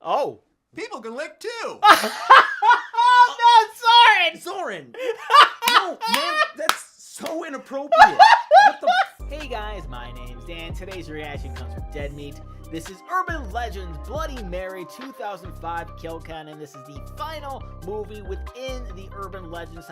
Oh. People can lick too. Oh no, Soren! Soren! No, man, that's so inappropriate. What the? Hey guys, my name's Dan. Today's reaction comes from Dead Meat. This is Urban Legends Bloody Mary 2005 Kill Count, and this is the final movie within the Urban Legends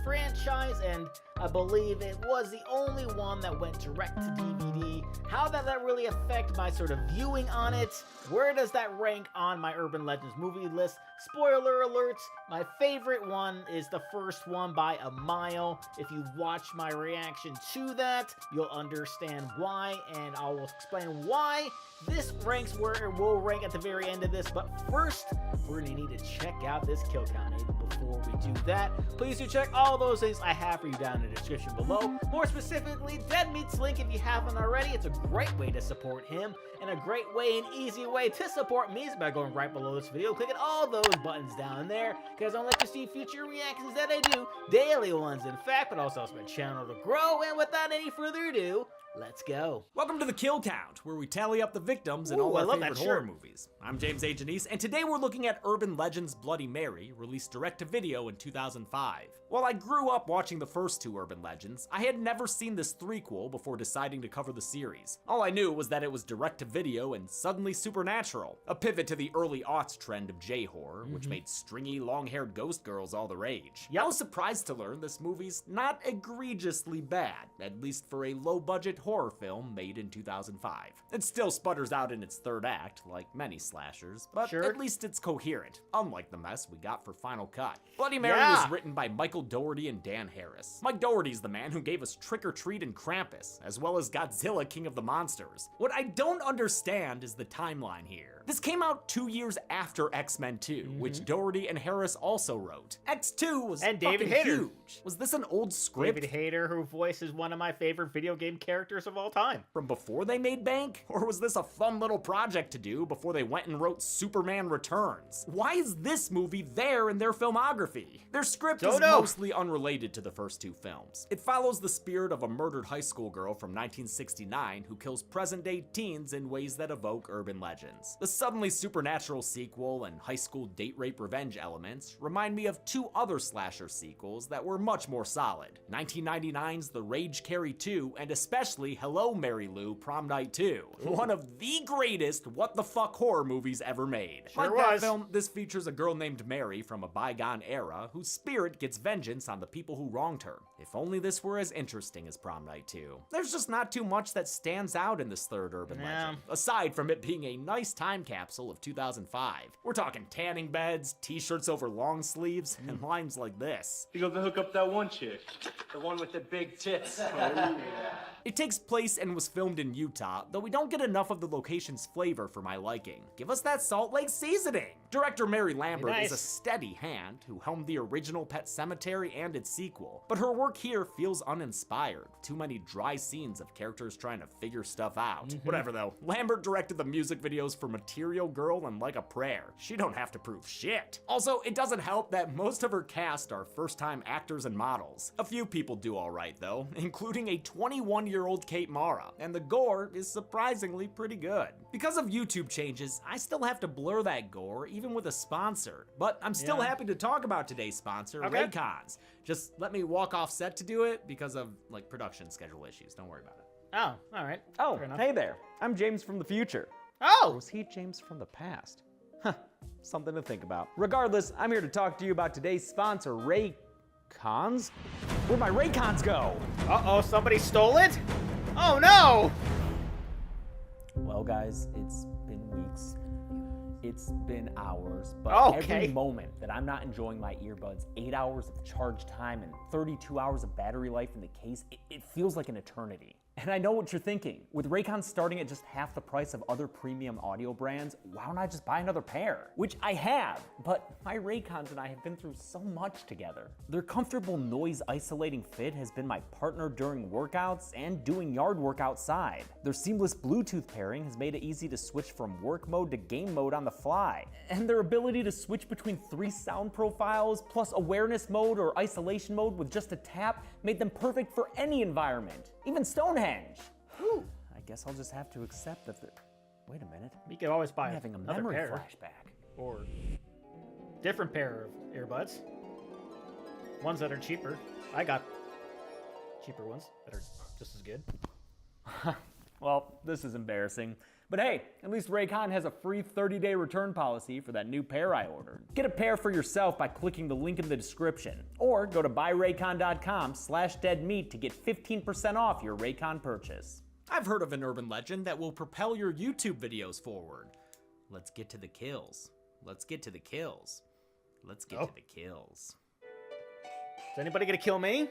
franchise, and I believe it was the only one that went direct to DVD. How does that really affect my sort of viewing on it? Where does that rank on my Urban Legends movie list? Spoiler alerts, my favorite one is the first one by a mile. If you've watched my reaction to that, you'll understand why, and I will explain why this ranks where it will rank at the very end of this. But first, we're gonna need to check out this kill count. And before we do that, please do check all those things I have for you down in the description below. More specifically, Dead Meat's link if you haven't already. It's a great way to support him, and a great way and easy way to support me is by going right below this video, clicking all those buttons down there, because I like to see future reactions that I do, daily ones in fact, but also helps my channel to grow. And without any further ado, let's go. Welcome to the Kill Count, where we tally up the victims in all our favorite horror movies. I'm James A. Janice, and today we're looking at Urban Legends Bloody Mary, released direct-to-video in 2005. While I grew up watching the first two Urban Legends, I had never seen this threequel before deciding to cover the series. All I knew was that it was direct-to-video and suddenly supernatural, a pivot to the early aughts trend of J-horror, which made stringy, long-haired ghost girls all the rage. I was surprised to learn this movie's not egregiously bad, at least for a low-budget horror film made in 2005. It still sputters out in its third act, like many slashers, but at least it's coherent, unlike the mess we got for Final Cut. Bloody Mary was written by Michael Dougherty and Dan Harris. Mike Dougherty's the man who gave us Trick or Treat and Krampus, as well as Godzilla King of the Monsters. What I don't understand is the timeline here. This came out 2 years after X-Men 2, which Dougherty and Harris also wrote. X2 was David Hayter. Huge. Was this an old script? David Hayter, who voices one of my favorite video game characters of all time. From before they made bank? Or was this a fun little project to do before they went and wrote Superman Returns? Why is this movie there in their filmography? Their script is mostly unrelated to the first two films. It follows the spirit of a murdered high school girl from 1969 who kills present-day teens in ways that evoke urban legends. The suddenly supernatural sequel and high school date rape revenge elements remind me of two other slasher sequels that were much more solid. 1999's The Rage Carry 2 and especially Hello Mary Lou Prom Night 2. One of the greatest what-the-fuck horror movies ever made. Like that film, this features a girl named Mary from a bygone era whose spirit gets vengeance on the people who wronged her. If only this were as interesting as Prom Night 2. There's just not too much that stands out in this third urban legend, aside from it being a nice time capsule of 2005. We're talking tanning beds, t-shirts over long sleeves, and lines like this. You go hook up that one chick, the one with the big tits. Oh, It takes place and was filmed in Utah, though we don't get enough of the location's flavor for my liking. Give us that Salt Lake seasoning! Director Mary Lambert is a steady hand who helmed the original Pet Sematary and its sequel, but her work here feels uninspired. Too many dry scenes of characters trying to figure stuff out. Whatever though, Lambert directed the music videos for Material Girl and Like a Prayer. She don't have to prove shit. Also, it doesn't help that most of her cast are first-time actors and models. A few people do alright though, including a 21-year-old Kate Mara, and the gore is surprisingly pretty good. Because of YouTube changes, I still have to blur that gore even with a sponsor, but I'm still happy to talk about today's sponsor, Raycons. Just let me walk off set to do it because of like production schedule issues. Don't worry about it. Oh, all right. Oh, hey there. I'm James from the future. Oh! Or was he James from the past? Huh, something to think about. Regardless, I'm here to talk to you about today's sponsor, Raycons. Where'd my Raycons go? Uh-oh, somebody stole it? Oh no! Well guys, it's been weeks. It's been hours, but every moment that I'm not enjoying my earbuds, 8 hours of charge time and 32 hours of battery life in the case, it feels like an eternity. And I know what you're thinking. With Raycons starting at just half the price of other premium audio brands, why don't I just buy another pair? Which I have, but my Raycons and I have been through so much together. Their comfortable noise isolating fit has been my partner during workouts and doing yard work outside. Their seamless Bluetooth pairing has made it easy to switch from work mode to game mode on the fly. And their ability to switch between 3 sound profiles plus awareness mode or isolation mode with just a tap made them perfect for any environment, even Stonehenge. Whew. I guess I'll just have to accept that Wait a minute. You could always buy I'm having a another memory pair. flashback. Or different pair of earbuds. Ones that are cheaper. I got cheaper ones that are just as good. Well, this is embarrassing. But hey, at least Raycon has a free 30-day return policy for that new pair I ordered. Get a pair for yourself by clicking the link in the description. Or go to buyraycon.com/deadmeat to get 15% off your Raycon purchase. I've heard of an urban legend that will propel your YouTube videos forward. Let's get to the kills. Let's get to the kills. Let's get to the kills. Is anybody gonna kill me?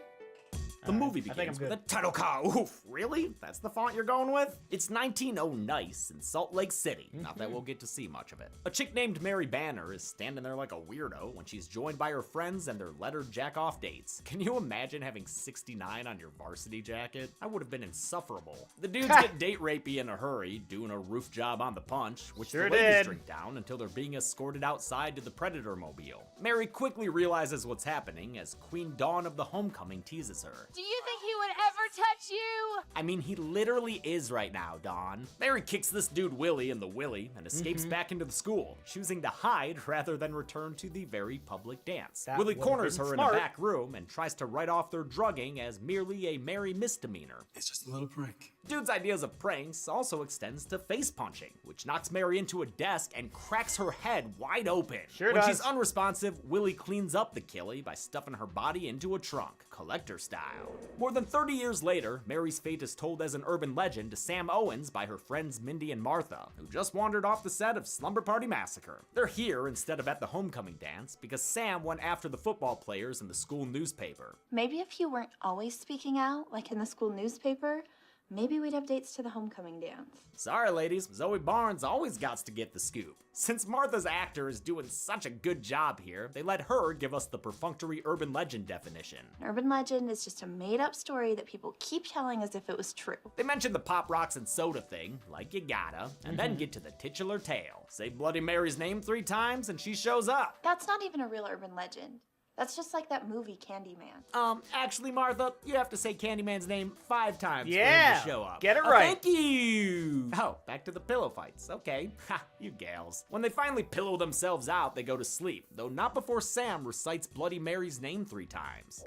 The movie begins with a title card. Oof, really? That's the font you're going with? It's 1909 nice in Salt Lake City. Not that we'll get to see much of it. A chick named Mary Banner is standing there like a weirdo when she's joined by her friends and their lettered jack-off dates. Can you imagine having 69 on your varsity jacket? I would have been insufferable. The dudes get date rapey in a hurry, doing a roof job on the punch, which the ladies drink down until they're being escorted outside to the Predator mobile. Mary quickly realizes what's happening as Queen Dawn of the Homecoming teases her. Do you think he would ever touch you? I mean, he literally is right now, Dawn. Mary kicks this dude Willie in the willy and escapes back into the school, choosing to hide rather than return to the very public dance. Willie corners her in a back room and tries to write off their drugging as merely a Mary misdemeanor. It's just a little prank. Dude's ideas of pranks also extends to face punching, which knocks Mary into a desk and cracks her head wide open. When she's unresponsive, Willie cleans up the killie by stuffing her body into a trunk, collector style. More than 30 years later, Mary's fate is told as an urban legend to Sam Owens by her friends Mindy and Martha, who just wandered off the set of Slumber Party Massacre. They're here instead of at the homecoming dance because Sam went after the football players in the school newspaper. Maybe if you weren't always speaking out, like in the school newspaper, maybe we'd have dates to the homecoming dance. Sorry, ladies, Zoe Barnes always gots to get the scoop. Since Martha's actor is doing such a good job here, they let her give us the perfunctory urban legend definition. An urban legend is just a made-up story that people keep telling as if it was true. They mention the pop rocks and soda thing, like you gotta, and then get to the titular tale. Say Bloody Mary's name 3 times and she shows up. That's not even a real urban legend. That's just like that movie Candyman. Actually, Martha, you have to say Candyman's name 5 times for him to show up. Get it right. Thank you. Oh, back to the pillow fights. Okay. Ha, you gals. When they finally pillow themselves out, they go to sleep, though not before Sam recites Bloody Mary's name 3 times.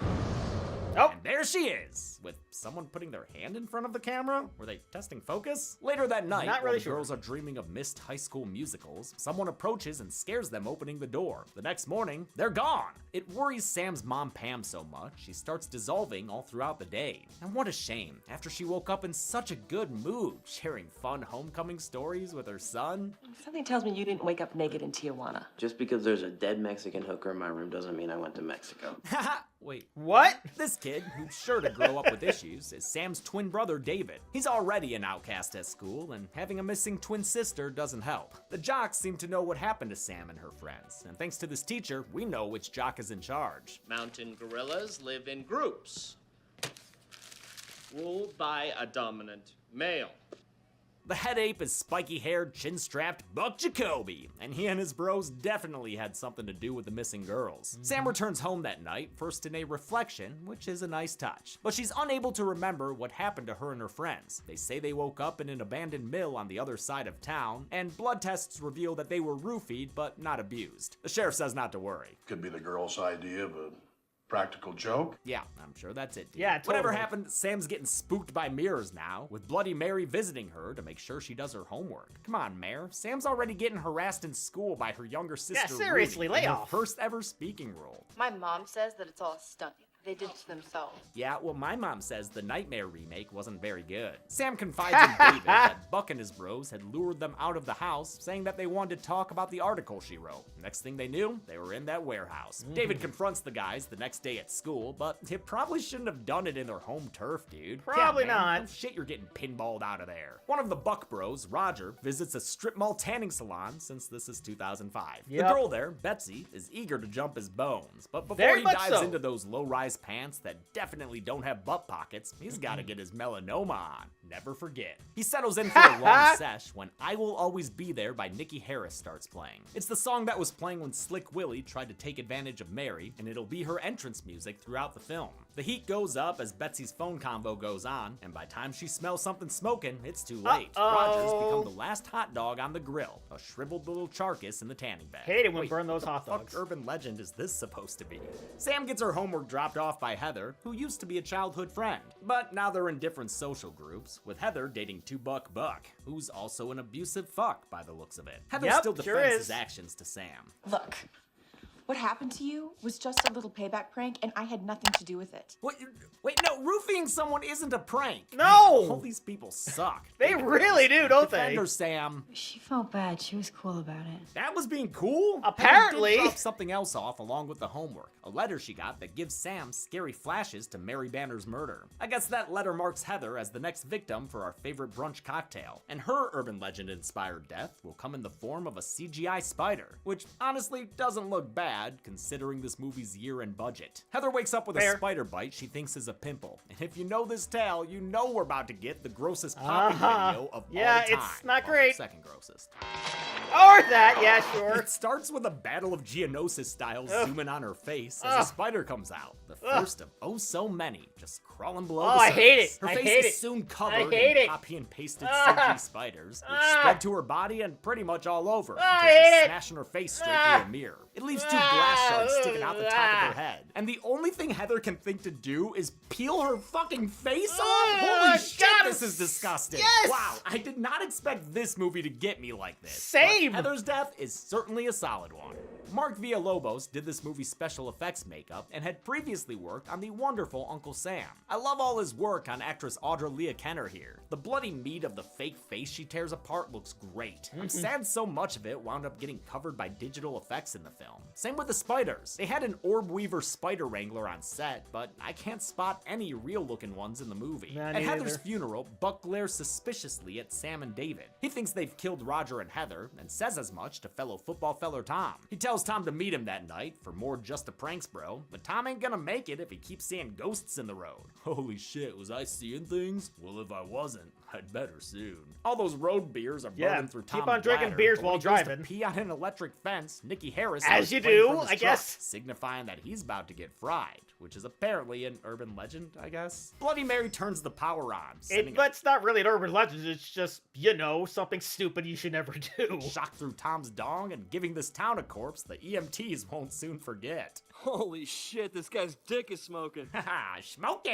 Oh. And there she is, with someone putting their hand in front of the camera? Were they testing focus? Later that night, while the girls are dreaming of missed high school musicals, someone approaches and scares them opening the door. The next morning, they're gone. It worries Sam's mom Pam so much, she starts dissolving all throughout the day. And what a shame, after she woke up in such a good mood, sharing fun homecoming stories with her son. Something tells me you didn't wake up naked in Tijuana. Just because there's a dead Mexican hooker in my room doesn't mean I went to Mexico. Haha, wait. What? This kid, who's sure to grow up with issues, is Sam's twin brother, David. He's already an outcast at school, and having a missing twin sister doesn't help. The jocks seem to know what happened to Sam and her friends, and thanks to this teacher, we know which jock is in charge. Mountain gorillas live in groups, ruled by a dominant male. The head ape is spiky-haired, chin-strapped Buck Jacoby, and he and his bros definitely had something to do with the missing girls. Sam returns home that night, first in a reflection, which is a nice touch. But she's unable to remember what happened to her and her friends. They say they woke up in an abandoned mill on the other side of town, and blood tests reveal that they were roofied, but not abused. The sheriff says not to worry. Could be the girl's idea of a practical joke. Yeah, I'm sure that's it, dude. Yeah, totally. Whatever happened, Sam's getting spooked by mirrors now, with Bloody Mary visiting her to make sure she does her homework. Come on, Mare. Sam's already getting harassed in school by her younger sister, Yeah, seriously, Ruby, lay in her off. first ever speaking role. My mom says that it's all a stunt. They did it to themselves. Yeah, well, my mom says the Nightmare remake wasn't very good. Sam confides in David that Buck and his bros had lured them out of the house, saying that they wanted to talk about the article she wrote. Next thing they knew, they were in that warehouse. David confronts the guys the next day at school, but they probably shouldn't have done it in their home turf, dude. Probably Yeah, man, not. no shit, you're getting pinballed out of there. One of the Buck bros, Roger, visits a strip mall tanning salon since this is 2005. Yep. The girl there, Betsy, is eager to jump his bones, but before Very he much dives so. into those low-rise pants that definitely don't have butt pockets, he's gotta get his melanoma on. Never forget. He settles in for a long sesh when I Will Always Be There by Nikki Harris starts playing. It's the song that was playing when Slick Willie tried to take advantage of Mary, and it'll be her entrance music throughout the film. The heat goes up as Betsy's phone convo goes on, and by the time she smells something smoking, it's too late. Roger's become the last hot dog on the grill, a shriveled little charcass in the tanning bed. Hate it when burn those hot dogs. What urban legend is this supposed to be? Sam gets her homework dropped off by Heather, who used to be a childhood friend. But now they're in different social groups, with Heather dating 2-Buck Buck, who's also an abusive fuck by the looks of it. Heather still defends his actions to Sam. Look, what happened to you was just a little payback prank, and I had nothing to do with it. What? Wait, no, roofing someone isn't a prank. No! All these people suck. They really do, don't they? Defend her, Sam. She felt bad. She was cool about it. That was being cool? Apparently. Heather did drop something else off along with the homework. A letter she got that gives Sam scary flashes to Mary Banner's murder. I guess that letter marks Heather as the next victim for our favorite brunch cocktail. And her urban legend-inspired death will come in the form of a CGI spider, which honestly doesn't look bad considering this movie's year-end budget. Heather wakes up with a spider bite she thinks is a pimple. And if you know this tale, you know we're about to get the grossest popping video of all time. It's not great. Second grossest. Or that, yeah, sure. It starts with a battle of Geonosis style zooming on her face as a spider comes out. The first of oh so many, just crawling below the surface. I hate it. Her I face hate is it. soon covered hate in it. copy and pasted CG spiders, which spread to her body and pretty much all over until hate she's it. smashing her face straight through a mirror. It leaves 2 glass shards sticking out the top of her head. And the only thing Heather can think to do is peel her fucking face off? Holy shit, this is disgusting. Yes. Wow, I did not expect this movie to get me like this. Same. But Heather's death is certainly a solid one. Mark Villalobos did this movie's special effects makeup and had previously worked on the wonderful Uncle Sam. I love all his work on actress Audra Leah Kenner here. The bloody meat of the fake face she tears apart looks great. I'm sad so much of it wound up getting covered by digital effects in the film. Same with the spiders. They had an Orb Weaver spider wrangler on set, but I can't spot any real looking ones in the movie. At Heather's funeral, Buck glares suspiciously at Sam and David. He thinks they've killed Roger and Heather and says as much to fellow football feller Tom. He tells Tom to meet him that night for more Just a Pranks Bro, but Tom ain't gonna make it if he keeps seeing ghosts in the road. Holy shit, was I seeing things? Well, if I wasn't, I'd better soon. All those road beers are burning through Tom's keep on drinking bladder, beers but while when he goes to driving. pee on an electric fence, Nicky Harris As you starts playing do, from his I truck, guess. signifying that he's about to get fried, which is apparently an urban legend, I guess. Bloody Mary turns the power on, But it's not really an urban legend, it's just, you know, something stupid you should never do. shock through Tom's dong and giving this town a corpse the EMTs won't soon forget. Holy shit, this guy's dick is smoking. Haha, smoking!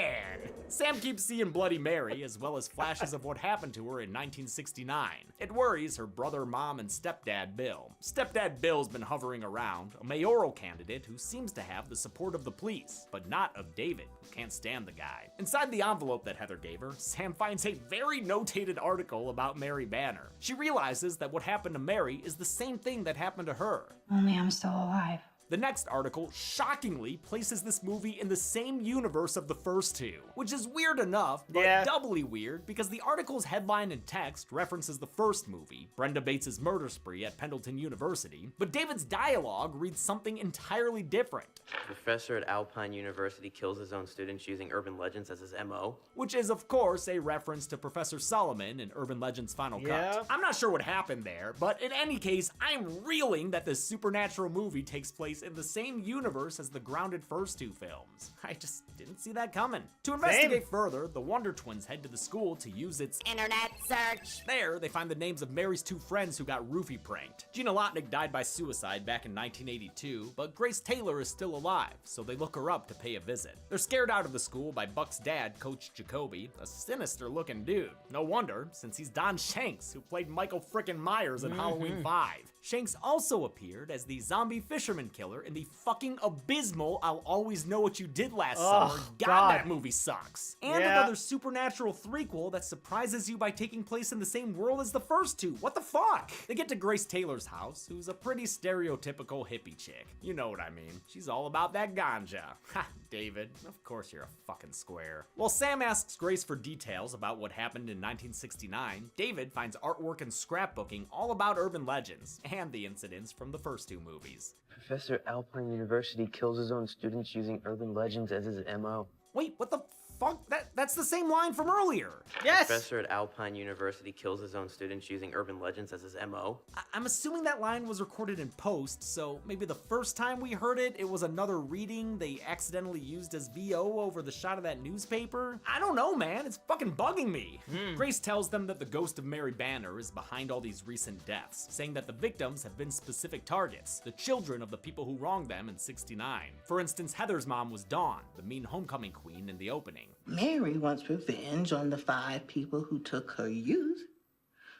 Sam keeps seeing Bloody Mary, as well as flashes of what happened to her in 1969. It worries her brother, mom, and stepdad, Bill. Stepdad Bill's been hovering around, a mayoral candidate who seems to have the support of the police, but not of David, who can't stand the guy. Inside the envelope that Heather gave her, Sam finds a very notated article about Mary Banner. She realizes that what happened to Mary is the same thing that happened to her. Only I'm still alive. The next article shockingly places this movie in the same universe of the first two, which is weird enough, but doubly weird because the article's headline and text references the first movie, Brenda Bates' murder spree at Pendleton University, but David's dialogue reads something entirely different. A professor at Alpine University kills his own students using urban legends as his MO. Which is, of course, a reference to Professor Solomon in Urban Legends Final Cut. I'm not sure what happened there, but in any case, I'm reeling that this supernatural movie takes place in the same universe as the grounded first two films. I just didn't see that coming. To investigate further, the Wonder Twins head to the school to use its internet search. There, they find the names of Mary's 2 friends who got roofie pranked. Gina Lotnick died by suicide back in 1982, but Grace Taylor is still alive, so they look her up to pay a visit. They're scared out of the school by Buck's dad, Coach Jacoby, a sinister looking dude. No wonder, since he's Don Shanks, who played Michael frickin' Myers in Halloween 5. Shanks also appeared as the zombie fisherman killer in the fucking abysmal I'll Always Know What You Did Last Summer. God, that movie sucks. And another supernatural threequel that surprises you by taking place in the same world as the first two. What the fuck? They get to Grace Taylor's house, who's a pretty stereotypical hippie chick. You know what I mean. She's all about that ganja. Ha, David, of course you're a fucking square. While Sam asks Grace for details about what happened in 1969, David finds artwork and scrapbooking all about urban legends and the incidents from the first two movies. Professor at Alpine University kills his own students using urban legends as his MO. Wait, what the fuck? That's the same line from earlier. Yes! Professor at Alpine University kills his own students using urban legends as his MO. I'm assuming that line was recorded in post, so maybe the first time we heard it, it was another reading they accidentally used as VO over the shot of that newspaper. I don't know, man. It's fucking bugging me. Grace tells them that the ghost of Mary Banner is behind all these recent deaths, saying that the victims have been specific targets, the children of the people who wronged them in '69. For instance, Heather's mom was Dawn, the mean homecoming queen in the opening. Mary wants revenge on the 5 people who took her youth,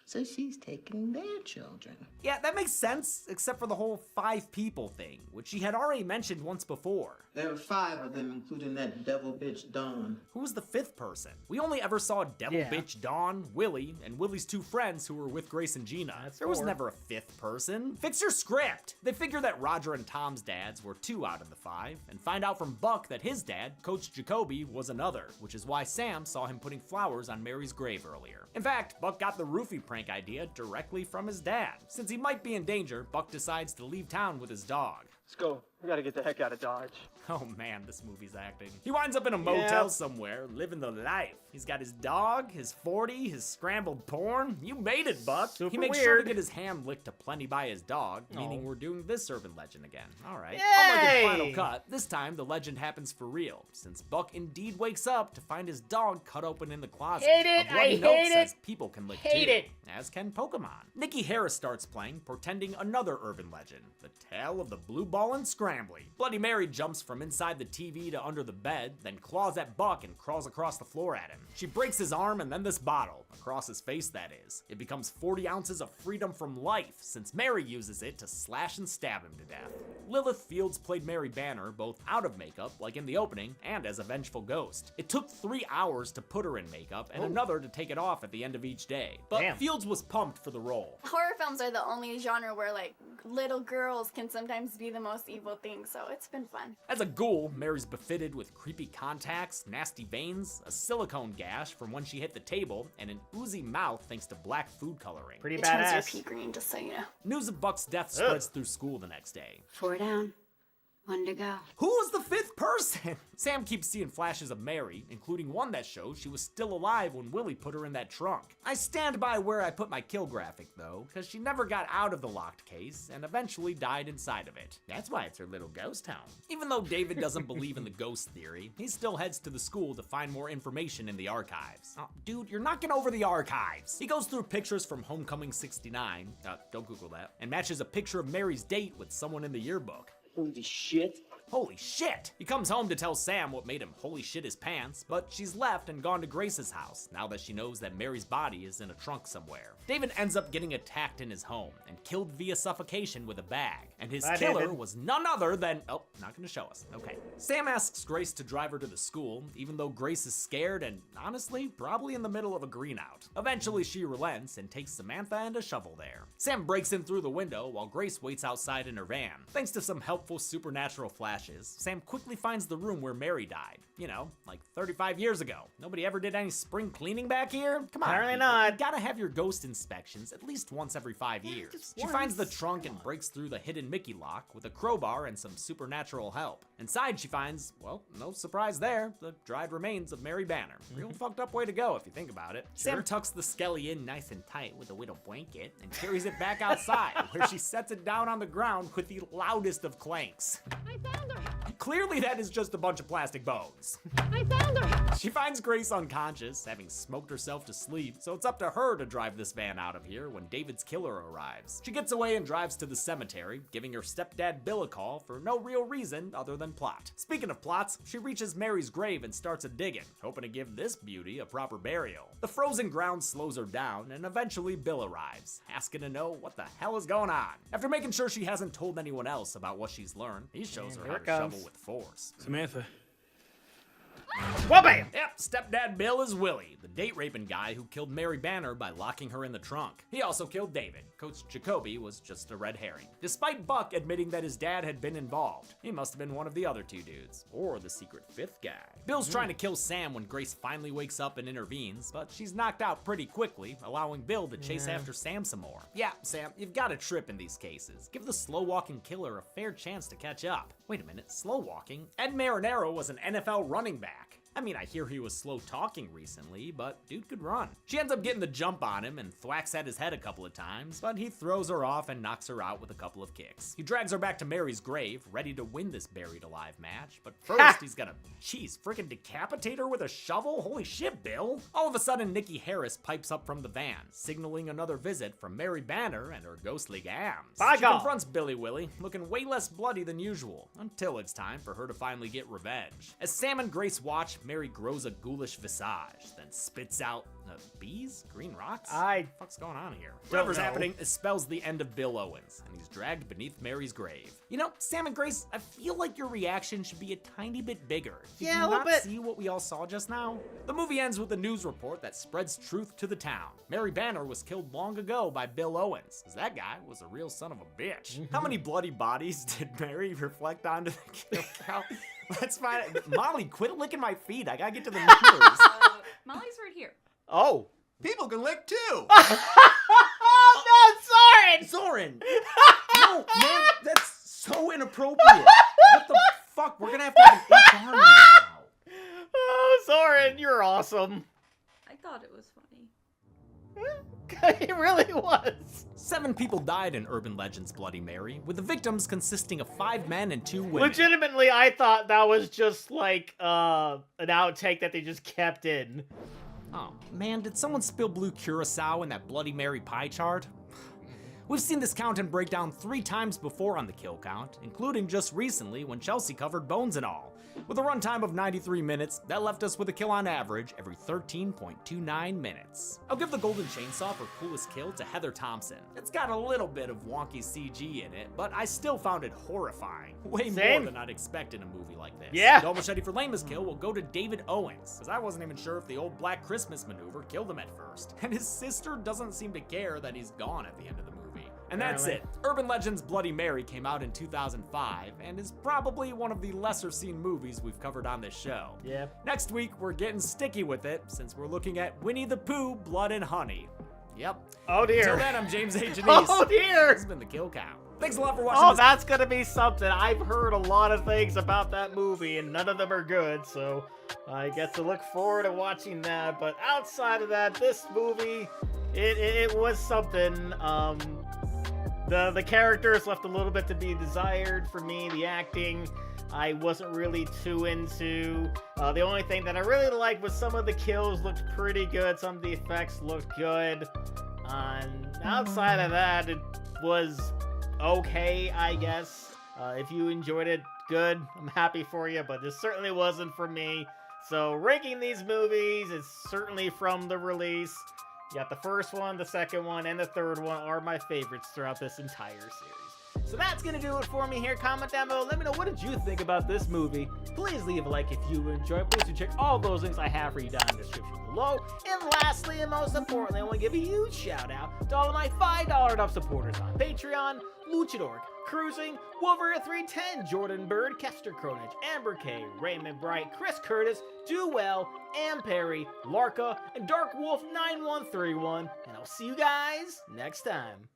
so she's taking their children. Yeah, that makes sense, except for the whole 5 people thing, which she had already mentioned once before. There were 5 of them, including that devil bitch Dawn. Who was the 5th person? We only ever saw devil bitch Dawn, Willie, and Willie's 2 friends who were with Grace and Gina. There was never a 5th person. Fix your script! They figure that Roger and Tom's dads were 2 out of the 5, and find out from Buck that his dad, Coach Jacoby, was another, which is why Sam saw him putting flowers on Mary's grave earlier. In fact, Buck got the roofie prank idea directly from his dad. Since he might be in danger, Buck decides to leave town with his dog. Let's go. We gotta get the heck out of Dodge. Oh man, this movie's acting. He winds up in a motel somewhere, living the life. He's got his dog, his 40, his scrambled porn. You made it, Buck. He makes sure to get his hand licked aplenty by his dog, meaning we're doing this urban legend again. All right. Unlike in Final Cut, this time the legend happens for real, since Buck indeed wakes up to find his dog cut open in the closet. Hate it! A bloody I note hate it! says people can lick Hate too, it! as can Pokemon. Nikki Harris starts playing, portending another urban legend, the tale of the blue ball and scrambly. Bloody Mary jumps from inside the TV to under the bed, then claws at Buck and crawls across the floor at him. She breaks his arm and then this bottle, across his face that is. It becomes 40 ounces of freedom from life, since Mary uses it to slash and stab him to death. Lilith Fields played Mary Banner both out of makeup, like in the opening, and as a vengeful ghost. It took 3 hours to put her in makeup and another to take it off at the end of each day. But Fields was pumped for the role. Horror films are the only genre where like little girls can sometimes be the most evil thing, so it's been fun. As a ghoul, Mary's befitted with creepy contacts, nasty veins, a silicone gash from when she hit the table, and an oozy mouth thanks to black food coloring. Pretty It badass. turns your pea green, just so you know. News of Buck's death spreads through school the next day. 4 down, 1 to go. Who was the 5th person? Sam keeps seeing flashes of Mary, including one that shows she was still alive when Willie put her in that trunk. I stand by where I put my kill graphic though, because she never got out of the locked case and eventually died inside of it. That's why it's her little ghost town. Even though David doesn't believe in the ghost theory, he still heads to the school to find more information in the archives. Oh, dude, you're knocking over the archives. He goes through pictures from Homecoming '69, don't Google that, and matches a picture of Mary's date with someone in the yearbook. Holy shit. Holy shit! He comes home to tell Sam what made him holy shit his pants, but she's left and gone to Grace's house, now that she knows that Mary's body is in a trunk somewhere. David ends up getting attacked in his home, and killed via suffocation with a bag, and his killer was none other than, oh, not gonna show us, okay. Sam asks Grace to drive her to the school, even though Grace is scared and, honestly, probably in the middle of a green out. Eventually she relents and takes Samantha and a shovel there. Sam breaks in through the window while Grace waits outside in her van. Thanks to some helpful supernatural flashes, Sam quickly finds the room where Mary died. You know, like 35 years ago. Nobody ever did any spring cleaning back here? Come on. Apparently not. You gotta have your ghost inspections at least once every 5 years. She finds the trunk and breaks through the hidden Mickey lock with a crowbar and some supernatural help. Inside she finds, well, no surprise there, the dried remains of Mary Banner. Real fucked up way to go if you think about it. Sam tucks the skelly in nice and tight with a widow blanket and carries it back outside where she sets it down on the ground with the loudest of clanks. I found her! Clearly that is just a bunch of plastic bones. I found her! She finds Grace unconscious, having smoked herself to sleep, so it's up to her to drive this van out of here when David's killer arrives. She gets away and drives to the cemetery, giving her stepdad Bill a call for no real reason other than plot. Speaking of plots, she reaches Mary's grave and starts a digging, hoping to give this beauty a proper burial. The frozen ground slows her down, and eventually Bill arrives, asking to know what the hell is going on. After making sure she hasn't told anyone else about what she's learned, he shows her how to shovel with force. Samantha. Well, bam! Yep, stepdad Bill is Willie, the date-raping guy who killed Mary Banner by locking her in the trunk. He also killed David. Coach Jacoby was just a red herring. Despite Buck admitting that his dad had been involved, he must have been one of the other 2 dudes, or the secret 5th guy. Bill's trying to kill Sam when Grace finally wakes up and intervenes, but she's knocked out pretty quickly, allowing Bill to chase after Sam some more. Yeah, Sam, you've got to trip in these cases. Give the slow-walking killer a fair chance to catch up. Wait a minute, slow-walking? Ed Marinero was an NFL running back. I mean, I hear he was slow talking recently, but dude could run. She ends up getting the jump on him and thwacks at his head a couple of times, but he throws her off and knocks her out with a couple of kicks. He drags her back to Mary's grave, ready to win this buried alive match, but first he's gonna, freaking decapitate her with a shovel? Holy shit, Bill! All of a sudden, Nikki Harris pipes up from the van, signaling another visit from Mary Banner and her ghostly gams. She confronts Billy Willie, looking way less bloody than usual, until it's time for her to finally get revenge. As Sam and Grace watch, Mary grows a ghoulish visage, then spits out bees? Green rocks? What the fuck's going on here? Whatever's happening spells the end of Bill Owens, and he's dragged beneath Mary's grave. You know, Sam and Grace, I feel like your reaction should be a tiny bit bigger. Did you not see what we all saw just now? The movie ends with a news report that spreads truth to the town. Mary Banner was killed long ago by Bill Owens, because that guy was a real son of a bitch. How many bloody bodies did Mary reflect onto the kill count? Let's find it. Molly, quit licking my feet. I gotta get to the numbers. Molly's right here. Oh. People can lick too. Oh, no, Soren! Soren! No, man, that's so inappropriate. What the fuck? We're gonna have to have an HR meeting now. Oh, Soren, you're awesome. I thought it was funny. It really was. 7 people died in Urban Legends Bloody Mary, with the victims consisting of 5 men and 2 women. Legitimately, I thought that was just like an outtake that they just kept in. Oh, man, did someone spill blue curacao in that Bloody Mary pie chart? We've seen this count and breakdown 3 times before on the kill count, including just recently when Chelsea covered bones and all. With a runtime of 93 minutes, that left us with a kill on average every 13.29 minutes. I'll give the golden chainsaw for coolest kill to Heather Thompson. It's got a little bit of wonky CG in it, but I still found it horrifying. Way more than I'd expect in a movie like this. Yeah. Double machete for lamest kill will go to David Owens, because I wasn't even sure if the old Black Christmas maneuver killed him at first. And his sister doesn't seem to care that he's gone at the end of the movie. And that's it. Urban Legends Bloody Mary came out in 2005 and is probably one of the lesser seen movies we've covered on this show. Yeah. Next week, we're getting sticky with it since we're looking at Winnie the Pooh, Blood and Honey. Yep. Oh dear. Till then, I'm James H. Oh dear. This has been the Kill Count. Thanks a lot for watching. Oh, that's gonna be something. I've heard a lot of things about that movie and none of them are good, so I get to look forward to watching that. But outside of that, this movie, it was something. The characters left a little bit to be desired for me. The acting, I wasn't really too into. The only thing that I really liked was some of the kills looked pretty good. Some of the effects looked good. And outside of that, it was okay, I guess. If you enjoyed it, good. I'm happy for you, but this certainly wasn't for me. So ranking these movies is certainly from the release. You got the first one, the second one, and the third one are my favorites throughout this entire series. So that's gonna do it for me here. Comment down below. Let me know, what did you think about this movie? Please leave a like if you enjoyed. Please do check all those links I have for you down in the description below. And lastly, and most importantly, I want to give a huge shout out to all of my $5 up supporters on Patreon: Luchador, Cruising, Wolverine 310, Jordan Bird, Kester Kronich, Amber K, Raymond Bright, Chris Curtis, Do Well, Am Perry, Larka, and Dark Wolf 9131. And I'll see you guys next time.